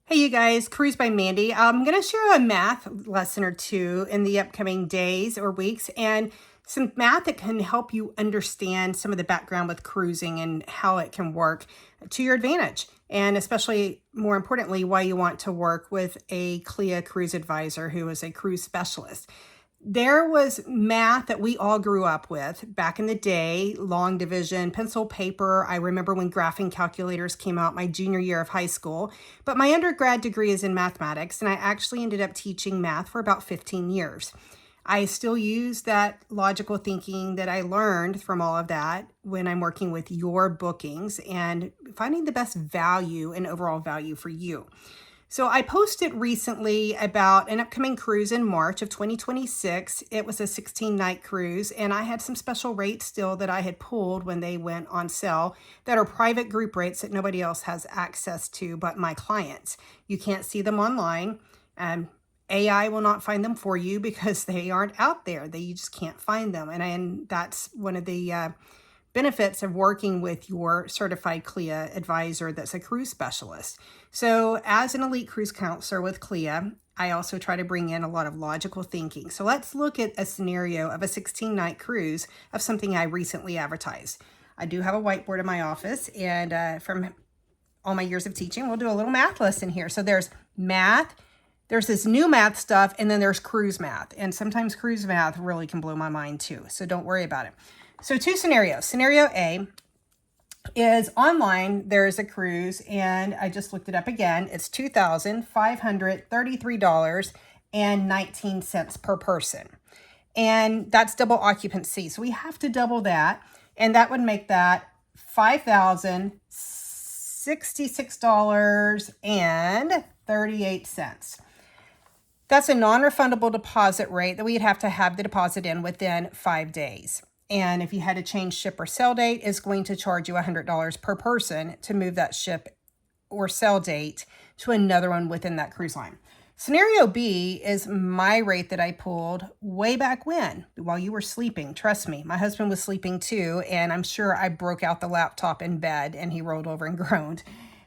Hey you guys, Cruise by Mandy. I'm going to share a math lesson or two in the upcoming days or weeks and some math that can help you understand some of the background with cruising and how it can work to your advantage. And especially, more importantly, why you want to work with a CLIA cruise advisor who is a cruise specialist. There was math that we all grew up with back in the day, long division, pencil, paper. I remember when graphing calculators came out my junior year of high school, but my undergrad degree is in mathematics, and I actually ended up teaching math for about 15 years. I still use that logical thinking that I learned from all of that when I'm working with your bookings and finding the best value and overall value for you. So I posted recently about an upcoming cruise in March of 2026. It was a 16-night cruise, and I had some special rates still that I had pulled when they went on sale that are private group rates that nobody else has access to but my clients. You can't see them online. AI will not find them for you because they aren't out there. You just can't find them. And that's one of the benefits of working with your certified CLIA advisor that's a cruise specialist. So as an elite cruise counselor with CLIA, I also try to bring in a lot of logical thinking. So let's look at a scenario of a 16-night cruise of something I recently advertised. I do have a whiteboard in my office, and from all my years of teaching, we'll do a little math lesson here. So there's math, there's this new math stuff, and then there's cruise math. And sometimes cruise math really can blow my mind too, so don't worry about it. So two scenarios. Scenario A is online. There's a cruise, and I just looked it up again. It's $2,533.19 per person. And that's double occupancy. So we have to double that, and that would make that $5,066.38. That's a non-refundable deposit rate that we'd have to have the deposit in within 5 days. And if you had to change ship or sell date, it's going to charge you $100 per person to move that ship or sell date to another one within that cruise line. Scenario B is my rate that I pulled way back when, while you were sleeping. Trust me, my husband was sleeping too, and I'm sure I broke out the laptop in bed and he rolled over and groaned.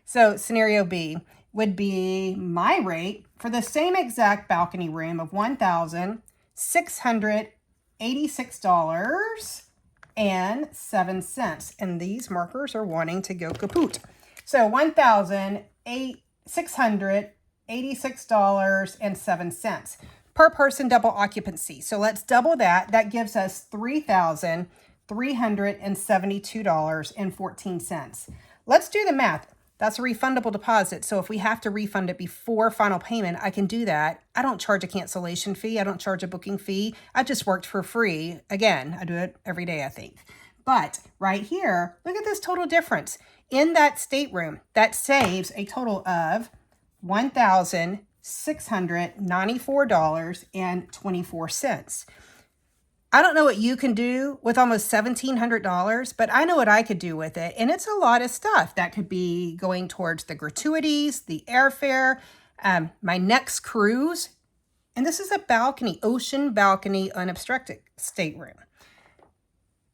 So scenario B would be my rate for the same exact balcony room of $1,686.07. And these markers are wanting to go kaput. So $1,686.07 per person, double occupancy. So let's double that. That gives us $3,372.14. Let's do the math. That's a refundable deposit. So if we have to refund it before final payment, I can do that. I don't charge a cancellation fee. I don't charge a booking fee. I just worked for free. Again, I do it every day, I think. But right here, look at this total difference. In that stateroom, that saves a total of $1,694.24. I don't know what you can do with almost $1,700, but I know what I could do with it. And it's a lot of stuff. That could be going towards the gratuities, the airfare, my next cruise. And this is a balcony, ocean balcony, unobstructed stateroom.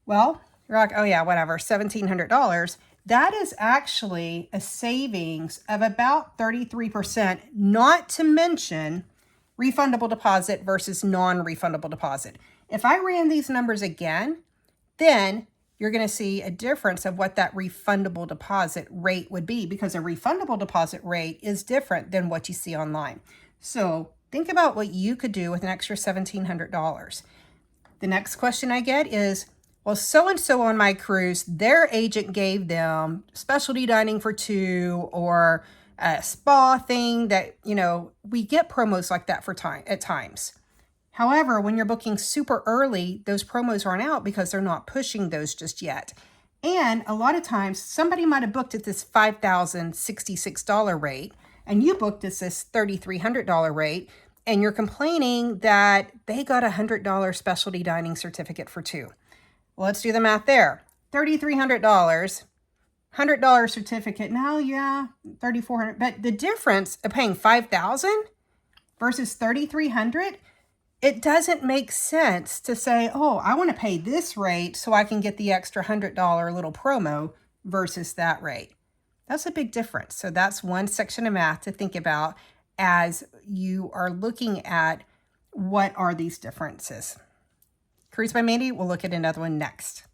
Well, you're like, oh yeah, whatever, $1,700. That is actually a savings of about 33%, not to mention refundable deposit versus non-refundable deposit. If I ran these numbers again, then you're going to see a difference of what that refundable deposit rate would be, because a refundable deposit rate is different than what you see online. So think about what you could do with an extra $1,700. The next question I get is, well, so-and-so on my cruise, their agent gave them specialty dining for two, or a spa thing that, we get promos like that at times. However, when you're booking super early, those promos aren't out because they're not pushing those just yet. And a lot of times, somebody might have booked at this $5,066 rate, and you booked at this $3,300 rate, and you're complaining that they got a $100 specialty dining certificate for two. Well, let's do the math there. $3,300, $100 certificate. Now, yeah, $3,400. But the difference of paying $5,000 versus $3,300, it doesn't make sense to say, oh, I want to pay this rate so I can get the extra $100 little promo versus that rate. That's a big difference. So that's one section of math to think about as you are looking at what are these differences. Cruise by Mandy, we'll look at another one next.